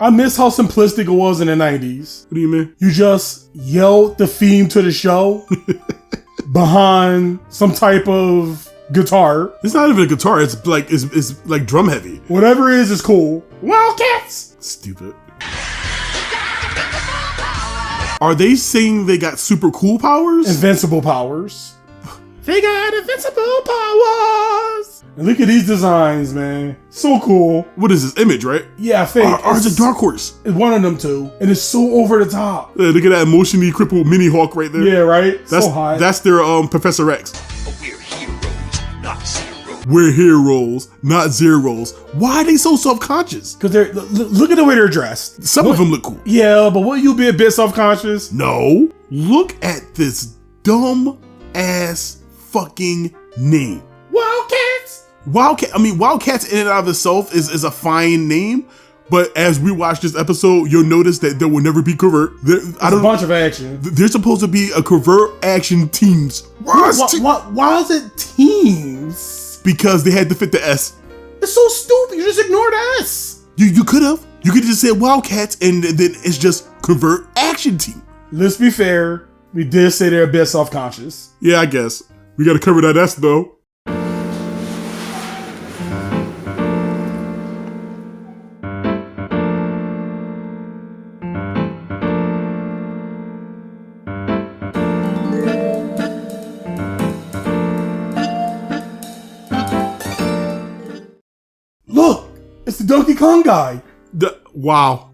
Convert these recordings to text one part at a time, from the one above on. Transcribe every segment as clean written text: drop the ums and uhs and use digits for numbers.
I miss how simplistic it was in the 90s. What do you mean? You just yelled the theme to the show behind some type of guitar. It's not even a guitar. It's like drum heavy. Whatever it is cool. Wildcats! Stupid. Are they saying they got super cool powers? Invincible powers. They got invincible powers. And look at these designs, man. So cool. What is this image, right? Yeah, I think. Or is it Dark Horse? It's one of them two. And it's so over the top. Yeah, look at that emotionally crippled mini Hawk right there. Yeah, right? That's, so hot. That's their Professor X. We're heroes, not zeros. We're heroes, not zeros. Why are they so self-conscious? Because they're look at the way they're dressed. Some of them look cool. Yeah, but wouldn't you be a bit self-conscious? No. Look at this dumb ass fucking name. Wildcats. Wildcats in and of itself is a fine name, but as we watch this episode, you'll notice that there will never be covert. It's a bunch of action. There's supposed to be a covert action teams. Why is it teams? Because they had to fit the S. It's so stupid. You just ignore the S. You could have. You could have just said Wildcats and then it's just covert action team. Let's be fair. We did say they're a bit self-conscious. Yeah, I guess. We gotta cover that S though. Look, it's the Donkey Kong guy. Wow.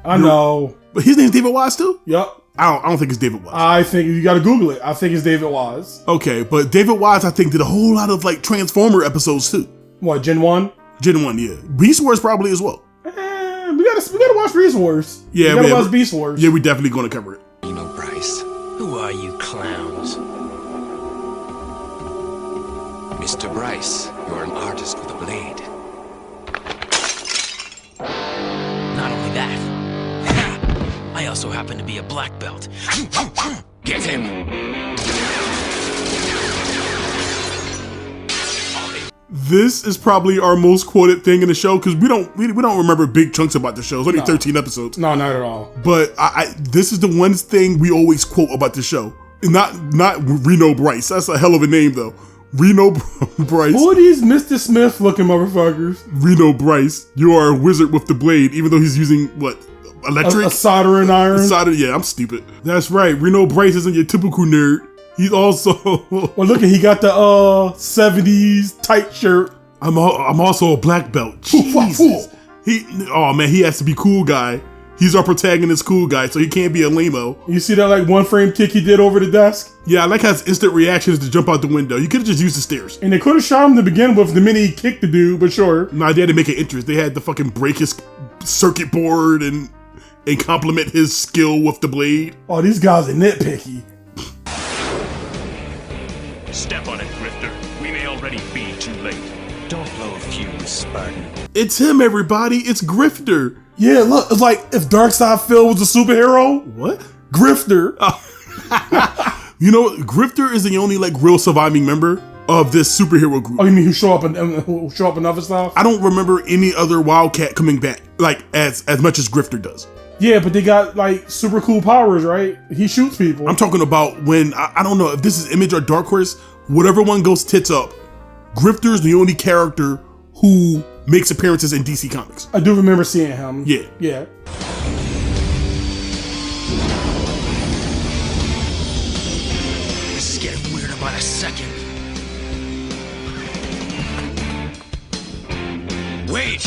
I know. But his name's David Wise too? Yup. I don't think it's David Wise. I think you gotta Google it. I think it's David Wise. Okay, but David Wise, I think, did a whole lot of like Transformer episodes too. What, Gen 1? Gen 1, yeah. Beast Wars probably as well. We gotta watch Beast Wars. Yeah, we gotta watch Beast Wars. Yeah, we're definitely gonna cover it. Reno, Bryce, who are you clowns? Mr. Bryce, you're an artist with a blade. Not only that, I also happen to be a black belt. Get him! This is probably our most quoted thing in the show because we don't remember big chunks about the show. It's only 13 episodes. No, not at all. But this is the one thing we always quote about the show. Not Reno Bryce. That's a hell of a name though. Reno Bryce. Who are these Mr. Smith looking motherfuckers? Reno Bryce, you are a wizard with the blade, even though he's using what? Electric? A soldering iron? Yeah, I'm stupid. That's right. Reno Bryce isn't your typical nerd. He's also well, look, he got the 70s tight shirt. I'm also a black belt. Jesus. He has to be cool guy. He's our protagonist cool guy, so he can't be a lame-o. You see that like one frame kick he did over the desk? Yeah, I like how his instant reactions to jump out the window. You could have just used the stairs. And they could have shot him to begin with the minute he kicked the dude, but sure. No, they had to make it interest. They had to fucking break his circuit board and compliment his skill with the blade. Oh, these guys are nitpicky. Step on it, Grifter. We may already be too late. Don't blow a fuse, Spartan. It's him, everybody. It's Grifter. Yeah, look, it's like if Darkseid Phil was a superhero. What? Grifter. You know, Grifter is the only like real surviving member of this superhero group. Oh, you mean who show up in other stuff? I don't remember any other Wildcat coming back like as much as Grifter does. Yeah, but they got like super cool powers, right? He shoots people. I'm talking about when I don't know if this is Image or Dark Horse. Whatever one goes tits up, Grifter's the only character who makes appearances in DC Comics. I do remember seeing him. Yeah. Yeah. This is getting weirder by the second. Wait!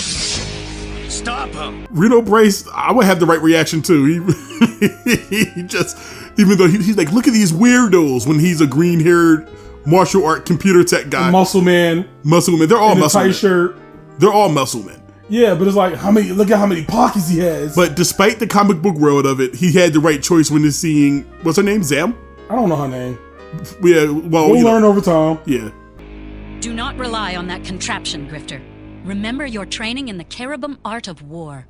Stop him! Reno Bryce, I would have the right reaction too. He just, even though he's like, look at these weirdos when he's a green-haired martial art computer tech guy. Muscle man. They're all muscle men. Tight shirt. They're all muscle men. Yeah, but it's like, look at how many pockets he has. But despite the comic book world of it, he had the right choice when he's seeing, what's her name, Zam? I don't know her name. Yeah, well, we'll learn over time. Yeah. Do not rely on that contraption, Grifter. Remember your training in the Cherubim art of war.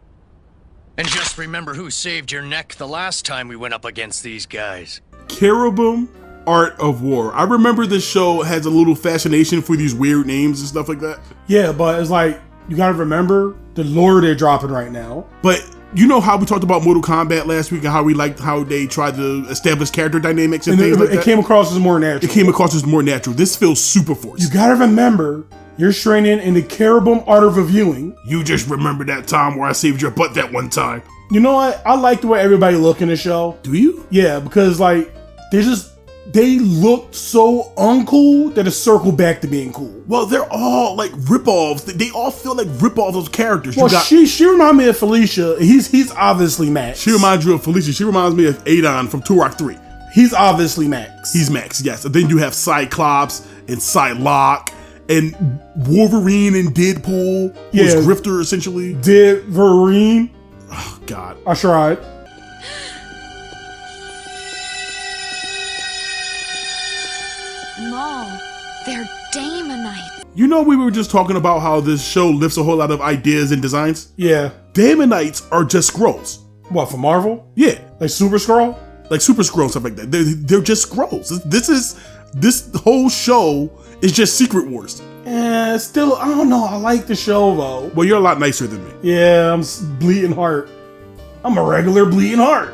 And just remember who saved your neck the last time we went up against these guys. Cherubim art of war. I remember this show has a little fascination for these weird names and stuff like that. Yeah, but it's like, you gotta remember the lore they're dropping right now. But you know how we talked about Mortal Kombat last week and how we liked how they tried to establish character dynamics and things like that? It came across as more natural. It came across as more natural. This feels super forced. You gotta remember, you're training in the Cherubim art of reviewing. You just remember that time where I saved your butt that one time. You know what? I like the way everybody look in the show. Do you? Yeah, because like they look so uncool that it circled back to being cool. Well, they're all like rip-offs. They all feel like rip-offs of those characters. Well, she reminds me of Felicia. He's obviously Max. She reminds you of Felicia. She reminds me of Adon from Turok 3. He's obviously Max. He's Max, yes. And then you have Cyclops and Psylocke and Wolverine and Deadpool, who's Grifter essentially. Wolverine. Oh God. I tried. No, they're Damonites. You know, we were just talking about how this show lifts a whole lot of ideas and designs. Yeah. Damonites are just Skrulls. What, for Marvel? Yeah. Like Super Skrull? Like Super Skrull, stuff like that. They're just Skrulls. This whole show is just Secret Wars. Still, I don't know. I like the show though. Well, you're a lot nicer than me. Yeah, I'm bleeding heart. I'm a regular bleeding heart.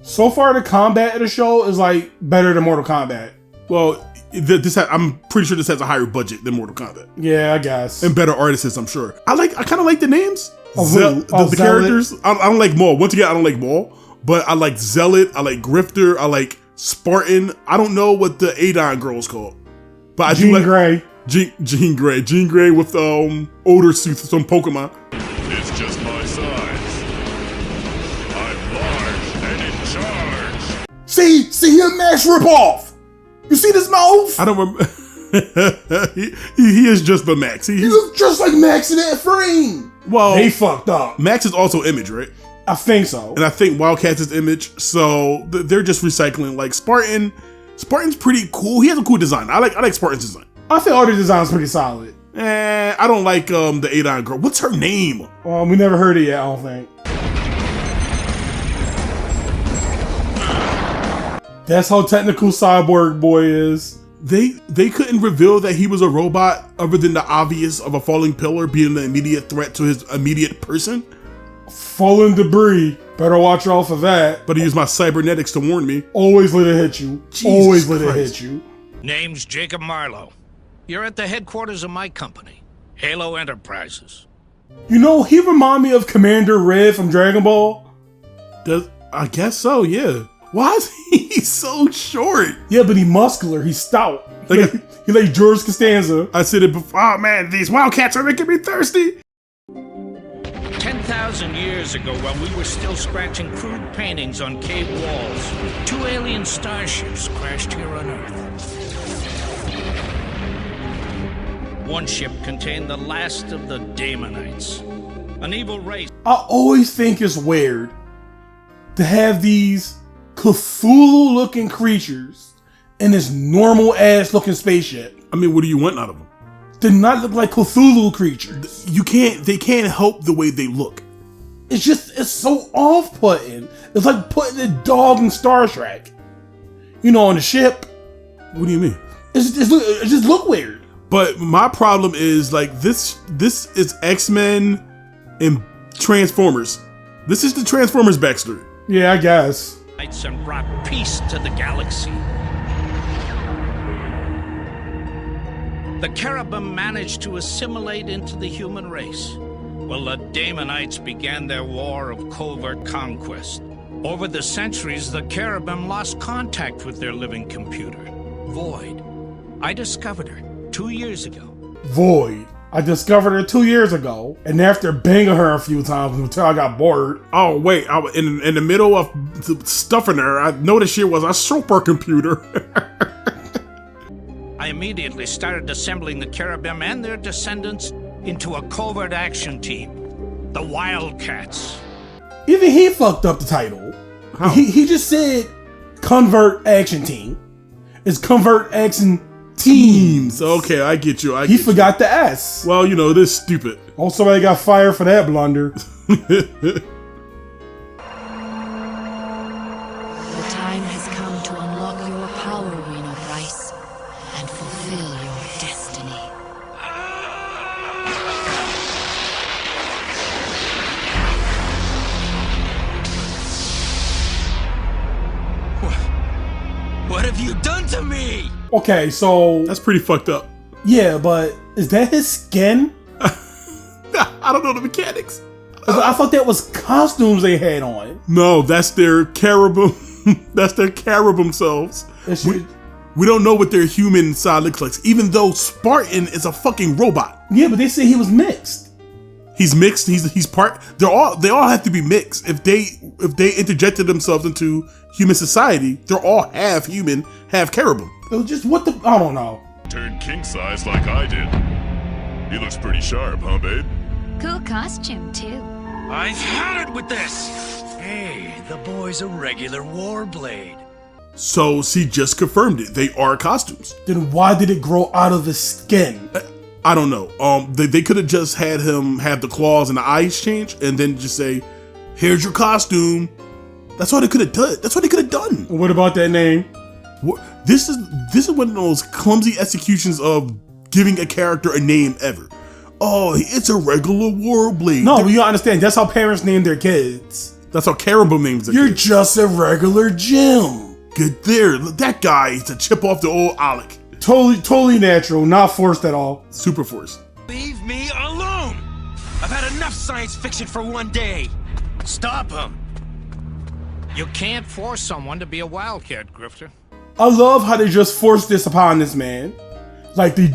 So far, the combat of the show is like better than Mortal Kombat. Well, I'm pretty sure this has a higher budget than Mortal Kombat. Yeah, I guess. And better artists, I'm sure. I kind of like the names. The characters. I don't like Maul. Once again, I don't like Maul. But I like Zealot. I like Grifter. I like Spartan. I don't know what the Adon girl's called. But I do like Grey. Jean Grey. Jean Grey with odor suits from Pokemon. It's just my size. I'm large and in charge. See him Max rip off. You see this mouth? I don't remember. he is just the Max. He looks just like Max in that frame. Well, they fucked up. Max is also Image, right? I think so. And I think WildC.A.T.s is Image, so they're just recycling. Like Spartan's pretty cool. He has a cool design. I like Spartan's design. I think all the design's pretty solid. I don't like the Adon girl. What's her name? We never heard it yet, I don't think. That's how technical Cyborg Boy is. They couldn't reveal that he was a robot other than the obvious of a falling pillar being an immediate threat to his immediate person. Falling debris. Better watch out for that. But he used my cybernetics to warn me. Always let it hit you. Always let it hit you. Name's Jacob Marlowe. You're at the headquarters of my company, Halo Enterprises. You know, he remind me of Commander Red from Dragon Ball. I guess so, yeah. Why is he so short? Yeah, but he's muscular. He's stout. He like George Costanza. I said it before. Oh man, these Wildcats are making me thirsty. 10,000 years ago, while we were still scratching crude paintings on cave walls, 2 alien starships crashed here on Earth. One ship contained the last of the Damonites, an evil race. I always think it's weird to have these Cthulhu-looking creatures in this normal-ass looking spaceship. I mean, what do you want out of them? They not look like Cthulhu creatures. They can't help the way they look. It's so off-putting. It's like putting a dog in Star Trek. You know, on the ship. What do you mean? It just look weird. But my problem is like this is X-Men and Transformers. This is the Transformers backstory. Yeah, I guess. And brought peace to the galaxy. The Cherubim managed to assimilate into the human race. Well, the Damonites began their war of covert conquest. Over the centuries, the Cherubim lost contact with their living computer, Void. I discovered her 2 years ago. Void. I discovered her 2 years ago, and after banging her a few times until I got bored. Oh wait, I was in the middle of stuffing her. I noticed she was a supercomputer. I immediately started assembling the Cherubim and their descendants into a covert action team, the WildC.A.T.s. Even he fucked up the title. How? He just said Convert Action Team. It's Convert Action Teams. Okay, I get you. He forgot the S. Well, you know, it is stupid. Oh, somebody got fired for that blunder. The time has come to unlock your power, Reno Bryce, and fulfill your destiny. What have you done to me? Okay, so That's pretty fucked up. yeah, but is that his skin? I don't know the mechanics. I thought that was costumes they had on. No, that's their caribou. That's their caribou selves. We don't know what their human side looks like, even though Spartan is a fucking robot. Yeah, but they said he was mixed. He's mixed. He's part. They all have to be mixed. If they interjected themselves into human society, they're all half human, half caribou. It was just what the I don't know. Turned king size like I did. He looks pretty sharp, huh, babe? Cool costume, too. I've had it with this. Hey, the boy's a regular warblade. So she just confirmed it. They are costumes. Then why did it grow out of his skin? I don't know. They could have just had him have the claws and the eyes change, and then just say, "Here's your costume." That's all they could have done. That's what they could have done. What about that name? This is one of those clumsy executions of giving a character a name ever. Oh, it's a regular warblade. No, you understand. That's how parents name their kids. That's how caribou names their You're kids. just a regular Jim. Good there. That guy is a chip off the old Alec. Totally natural, not forced at all. Super force. Leave me alone! I've had enough science fiction for one day. Stop him. You can't force someone to be a wildcat, Grifter. I love how they just forced this upon this man. Like they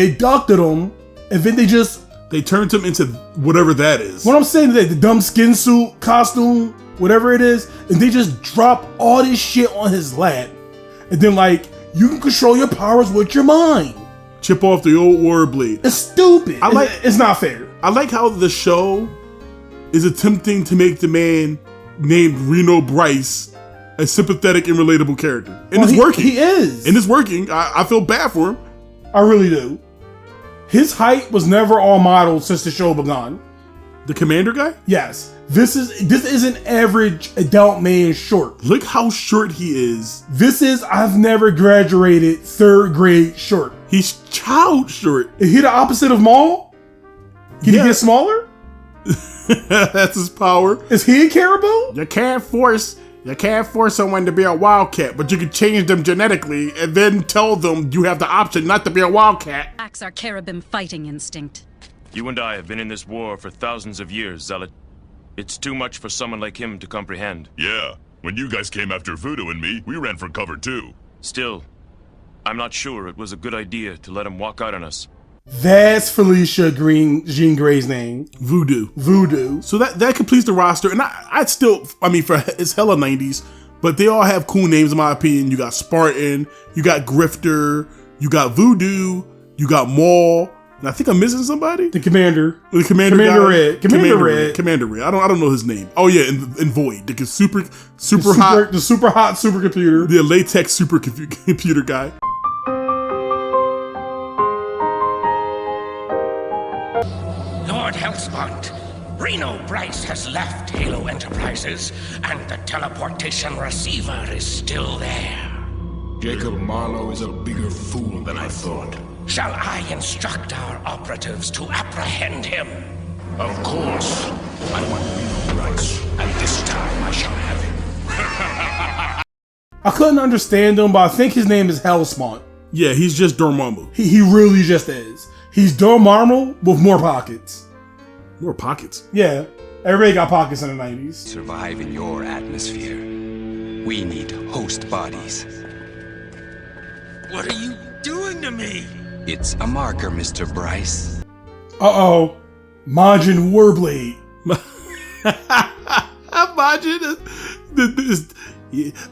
abducted him, and then They turned him into whatever that is. what I'm saying is that the dumb skin suit, costume, whatever it is, and they just drop all this shit on his lap. And then like, you can control your powers with your mind. Chip off the old warblade. It's stupid. It's not fair. I like how the show is attempting to make the man named Reno Bryce a sympathetic and relatable character. And it's working. He is. And it's working. I feel bad for him. I really do. His height was never on model since the show begun. The commander guy? Yes. This is an average adult man short. Look how short he is. This is I've never graduated 3rd grade short. He's child short. Is he the opposite of Maul? Can he get smaller? That's his power. Is he a caribou? You can't force someone to be a wildcat, but you can change them genetically and then tell them you have the option not to be a wildcat. Lacks our caribim fighting instinct. You and I have been in this war for thousands of years, Zealot. It's too much for someone like him to comprehend. Yeah, when you guys came after Voodoo and me, we ran for cover too. Still, I'm not sure it was a good idea to let him walk out on us. That's Felicia Jean Grey's name. Voodoo. So that completes the roster, and it's hella 90s, but they all have cool names in my opinion. You got Spartan, you got Grifter, you got Voodoo, you got Maul, and I think I'm missing somebody. The commander. Commander Red. Commander Red. I don't know his name. Oh yeah, and Void, the super hot, the super hot supercomputer. the latex supercomputer guy. Lord Hellspawn, Reno Bryce has left Halo Enterprises, and the teleportation receiver is still there. Jacob Marlowe is a bigger fool than I thought. Shall I instruct our operatives to apprehend him? Of course. I want Reno Bryce, and this time I shall have him. I couldn't understand him, but I think his name is Hellspawn. Yeah, he's just Dormammu. He really just is. He's Dormammu with more pockets. More pockets? Yeah. Everybody got pockets in the 90s. Survive in your atmosphere. We need host bodies. What are you doing to me? It's a marker, Mr. Bryce. Uh-oh. Majin Warblade. Majin this.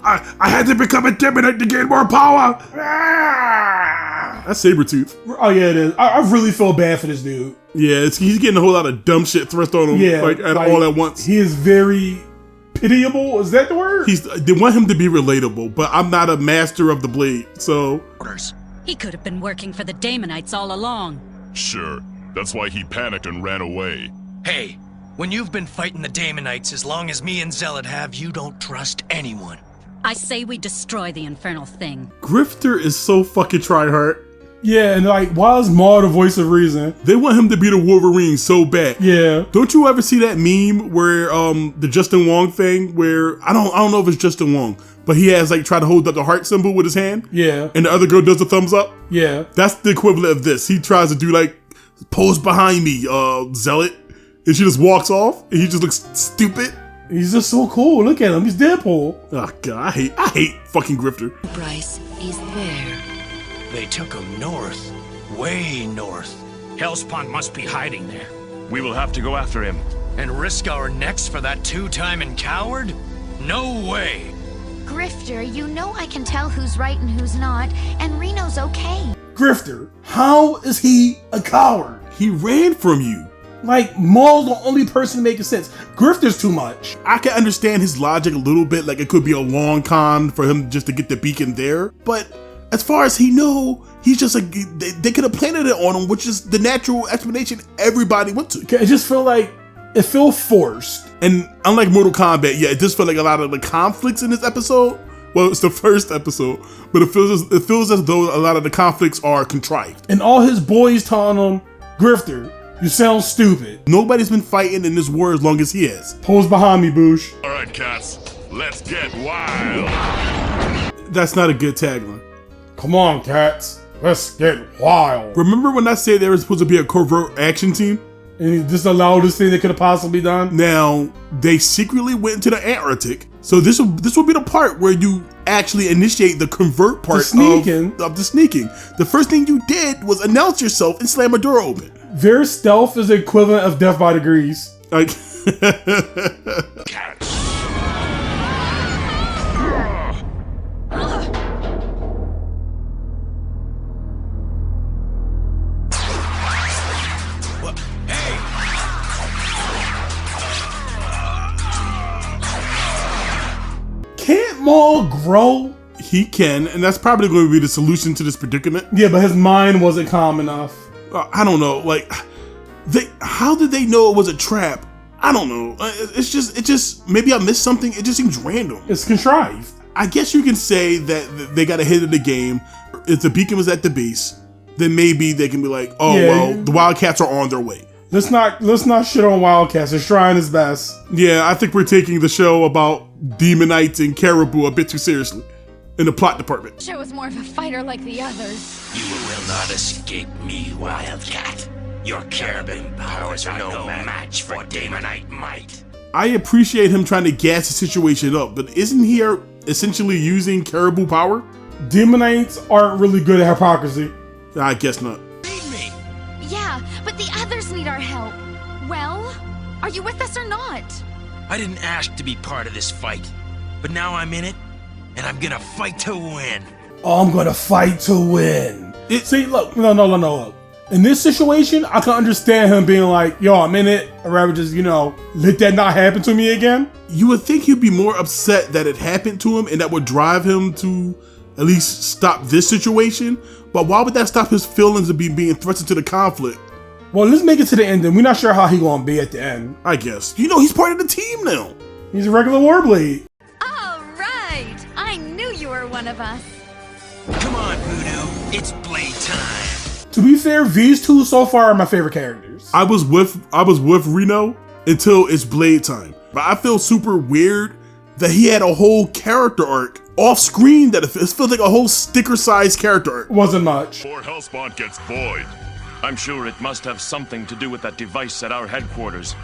I had to become a Demonite to gain more power. That's Sabretooth. Oh yeah, it is. I really feel bad for this dude. Yeah, he's getting a whole lot of dumb shit thrust on him, Yeah, all at once. He is very pitiable. Is that the word? They want him to be relatable, but I'm not a master of the blade, so. Orders. He could have been working for the Damonites all along. Sure, that's why he panicked and ran away. Hey, when you've been fighting the Damonites as long as me and Zealot have, you don't trust anyone. I say we destroy the infernal thing. Grifter is so fucking tryhard. Yeah, and like, why is Maul the voice of reason? They want him to be the Wolverine so bad. Yeah. Don't you ever see that meme where the Justin Wong thing where I don't know if it's Justin Wong, but he has like tried to hold up the heart symbol with his hand. Yeah. And the other girl does the thumbs up. Yeah. That's the equivalent of this. He tries to do like pose behind me, Zealot, and she just walks off and he just looks stupid. He's just so cool. Look at him. He's Deadpool. Oh god, I hate fucking Grifter. Bryce is there. They took him north. Way north. Hellspawn must be hiding there. We will have to go after him. And risk our necks for that two-timing coward? No way! Grifter, you know I can tell who's right and who's not, and Reno's okay. Grifter, how is he a coward? He ran from you. Like, Maul's the only person making sense. Grifter's too much. I can understand his logic a little bit, like it could be a long con for him just to get the beacon there, but as far as he know, he's just like, they could have planted it on him, which is the natural explanation everybody went to. It just feel like, it feel forced. And unlike Mortal Kombat, yeah, it just felt like a lot of the conflicts in this episode. Well, it's the first episode, but it feels as though a lot of the conflicts are contrived. And all his boys telling him, Grifter, you sound stupid. Nobody's been fighting in this war as long as he has. Pose behind me, Boosh. All right, cats, let's get wild. That's not a good tagline. Come on, cats. Let's get wild. Remember when I said there was supposed to be a covert action team? And this is the loudest thing they could have possibly done? Now, they secretly went into the Antarctic. So this will be the part where you actually initiate the convert part of the sneaking. The first thing you did was announce yourself and slam a door open. Their stealth is the equivalent of death by degrees. Like Can't Maul grow? He can, and that's probably going to be the solution to this predicament. Yeah, but his mind wasn't calm enough. I don't know. Like, how did they know it was a trap? I don't know. It just maybe I missed something. It just seems random. It's contrived. I guess you can say that they got ahead of the game. If the beacon was at the base, then maybe they can be like, oh yeah, well, the Wildcats are on their way. Let's not shit on Wildcats. They're trying his best. Yeah, I think we're taking the show about Demonites and Caribou a bit too seriously in the plot department. Joe was more of a fighter like the others. You will not escape me, Wildcat. Your Caribou powers are no match for Damonite might. I appreciate him trying to gas the situation up, but isn't he essentially using Caribou power? Demonites aren't really good at hypocrisy. I guess not. Yeah, but the others need our help. Well, are you with us or not? I didn't ask to be part of this fight, but now I'm in it, and I'm gonna fight to win. Oh, I'm gonna fight to win. See, look, no. In this situation, I can understand him being like, yo, I'm in it. I'd rather just, let that not happen to me again. You would think he'd be more upset that it happened to him, and that would drive him to at least stop this situation. But why would that stop his feelings of being thrusted to the conflict? Well, let's make it to the end, and we're not sure how he gonna be at the end. I guess. He's part of the team now. He's a regular Warblade. All right. I knew you were one of us. Come on, Voodoo. It's blade time. To be fair, these two so far are my favorite characters. I was with Reno until it's blade time. But I feel super weird that he had a whole character arc off screen that it feels like a whole sticker-sized character arc. Wasn't much. Poor Hellspawn gets void. I'm sure it must have something to do with that device at our headquarters.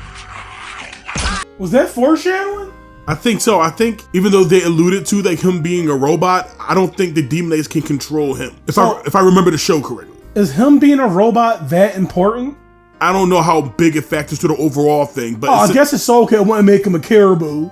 Was that foreshadowing? I think so. I think even though they alluded to like him being a robot, I don't think the Demonites can control him. If I remember the show correctly. Is him being a robot that important? I don't know how big it factors to the overall thing, but I guess it's so okay. It wouldn't make him a caribou.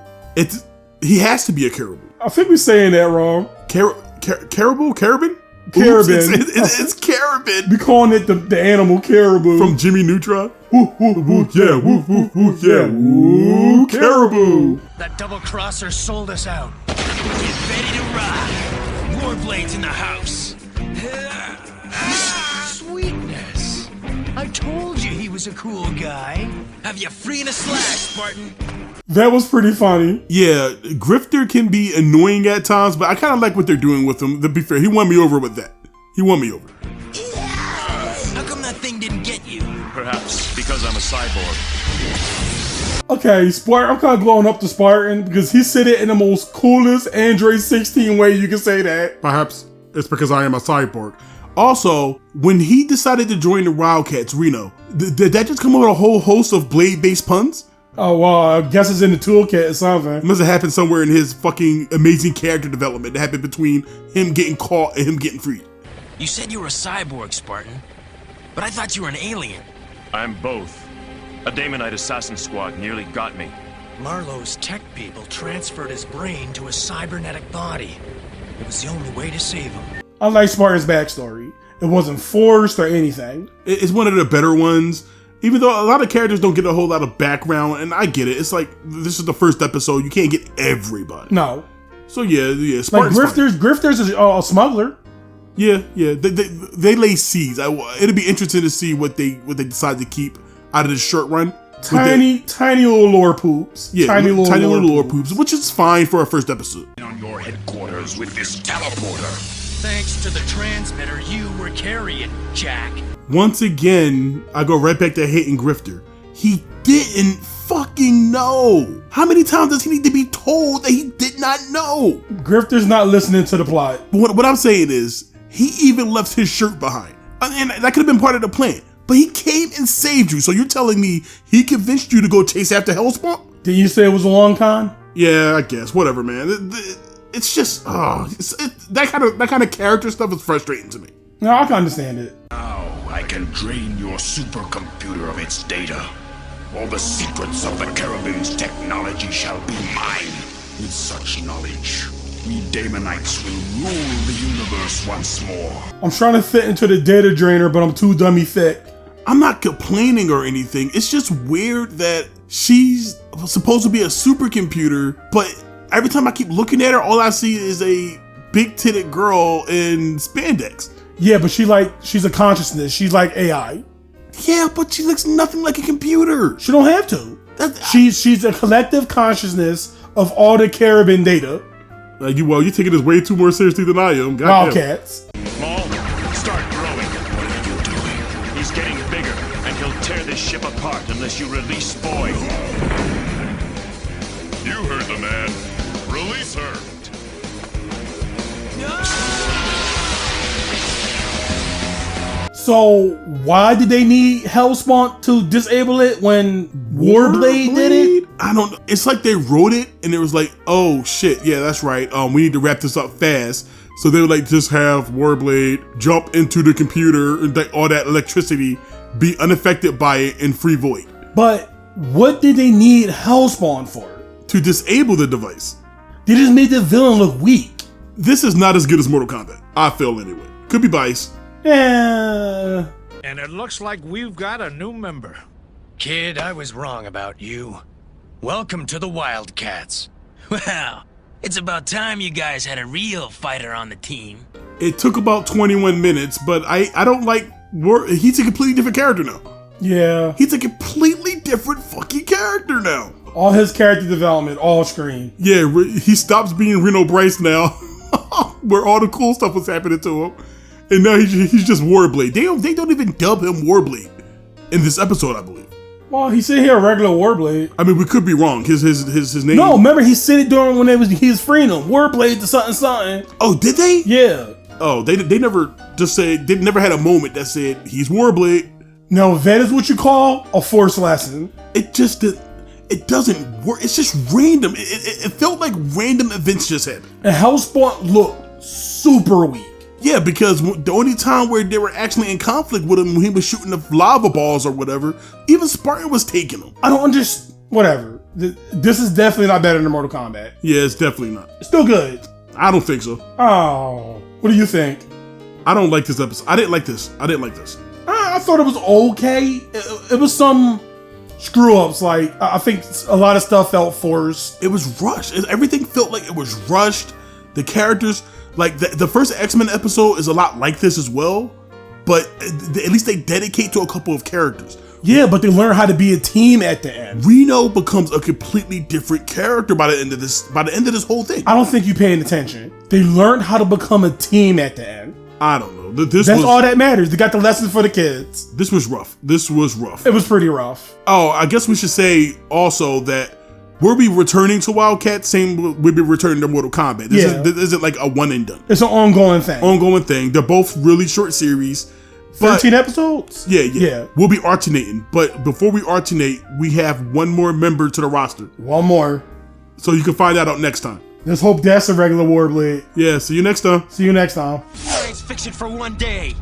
He has to be a caribou. I think we're saying that wrong. Caribou? Carabin? Carabin. It's Carabin. We calling it the animal caribou. From Jimmy Neutron. Woo, woo, woo, yeah, woo, woo, woo, yeah, woo, caribou. That double crosser sold us out. Get ready to ride. More blades in the house. I told you he was a cool guy. Have you free in a slash, Spartan? That was pretty funny. Yeah, Grifter can be annoying at times, but I kind of like what they're doing with him. To be fair, he won me over with that. He won me over. How come that thing didn't get you? Perhaps because I'm a cyborg. Okay, Spartan, I'm kind of glowing up to Spartan because he said it in the most coolest Android 16 way you can say that. Perhaps it's because I am a cyborg. Also, when he decided to join the WildC.A.T.s, Reno, did that just come up with a whole host of blade-based puns? Oh, well, I guess it's in the toolkit or something. It must have happened somewhere in his fucking amazing character development that happened between him getting caught and him getting freed. You said you were a cyborg, Spartan, but I thought you were an alien. I'm both. A Damonite assassin squad nearly got me. Marlowe's tech people transferred his brain to a cybernetic body. It was the only way to save him. I like Spartan's backstory. It wasn't forced or anything. It's one of the better ones. Even though a lot of characters don't get a whole lot of background, and I get it. It's like, this is the first episode. You can't get everybody. No. So yeah. Like Spartan's Grifter's is a smuggler. Yeah. They lay seeds. It'll be interesting to see what they decide to keep out of this short run. Tiny little lore poops. Yeah, tiny little lore poops, which is fine for a first episode. On your headquarters with this teleporter. Thanks to the transmitter you were carrying, Jack. Once again, I go right back to hating Grifter. He didn't fucking know. How many times does he need to be told that he did not know? Grifter's not listening to the plot. What I'm saying is, he even left his shirt behind. And that could have been part of the plan. But he came and saved you. So you're telling me he convinced you to go chase after Hellspawn? Did you say it was a long con? Yeah, I guess. Whatever, man. It's just, that kind of character stuff is frustrating to me. No, I can understand it. Now I can drain your supercomputer of its data. All the secrets of the Cherubim's technology shall be mine. With such knowledge, we Damonites will rule the universe once more. I'm trying to fit into the data drainer, but I'm too dummy thick. I'm not complaining or anything. It's just weird that she's supposed to be a supercomputer, but every time I keep looking at her, all I see is a big-titted girl in spandex. Yeah, but she's a consciousness. She's like AI. Yeah, but she looks nothing like a computer. She don't have to. She's a collective consciousness of all the Cherubim data. You're taking this way too more seriously than I am. WildC.A.T.s. Maul, start growing. What are you doing? He's getting bigger, and he'll tear this ship apart unless you release Boy. You heard the man. Release her. So why did they need Hellspawn to disable it when Warblade did it? I don't know. It's like they wrote it and it was like, oh shit, yeah, that's right. We need to wrap this up fast. So they would like just have Warblade jump into the computer and all that electricity be unaffected by it in free void. But what did they need Hellspawn for? To disable the device. They just made the villain look weak. This is not as good as Mortal Kombat. I feel anyway. Could be biased. Yeah. And it looks like we've got a new member. Kid, I was wrong about you. Welcome to the WildC.A.T.s. Well, it's about time you guys had a real fighter on the team. It took about 21 minutes, but I don't like... He's a completely different character now. Yeah. He's a completely different fucking character now. All his character development, all screen. Yeah, he stops being Reno Bryce now, where all the cool stuff was happening to him. And now he's just Warblade. They don't even dub him Warblade in this episode, I believe. Well, he said here regular Warblade. I mean, we could be wrong. His name. No, remember he said it during when he was freeing him. Warblade to something. Oh, did they? Yeah. Oh, they never just said. They never had a moment that said he's Warblade. No, that is what you call a force lesson. It doesn't work. It's just random. It felt like random events just happened. And Hellspawn looked super weak. Yeah, because the only time where they were actually in conflict with him when he was shooting the lava balls or whatever, even Spartan was taking him. I don't understand. Whatever. This is definitely not better than Mortal Kombat. Yeah, it's definitely not. It's still good. I don't think so. Oh. What do you think? I don't like this episode. I didn't like this. I thought it was okay. It was some screw-ups. Like, I think a lot of stuff felt forced. It was rushed. Everything felt like it was rushed. The characters... Like, the first X-Men episode is a lot like this as well. but at least they dedicate to a couple of characters. Yeah, but they learn how to be a team at the end. Reno becomes a completely different character by the end of this whole thing. I don't think you're paying attention. They learned how to become a team at the end. I don't know. That's all that matters. They got the lessons for the kids. This was rough. It was pretty rough. Oh, I guess we should say also that we'll be returning to WildC.A.T.s, same we'll be returning to Mortal Kombat. This isn't like a one and done. It's an ongoing thing. They're both really short series. 13 episodes? Yeah. We'll be alternating. But before we alternate, we have one more member to the roster. One more. So you can find that out next time. Let's hope that's a regular Warblade. Yeah, see you next time. Science fiction for one day.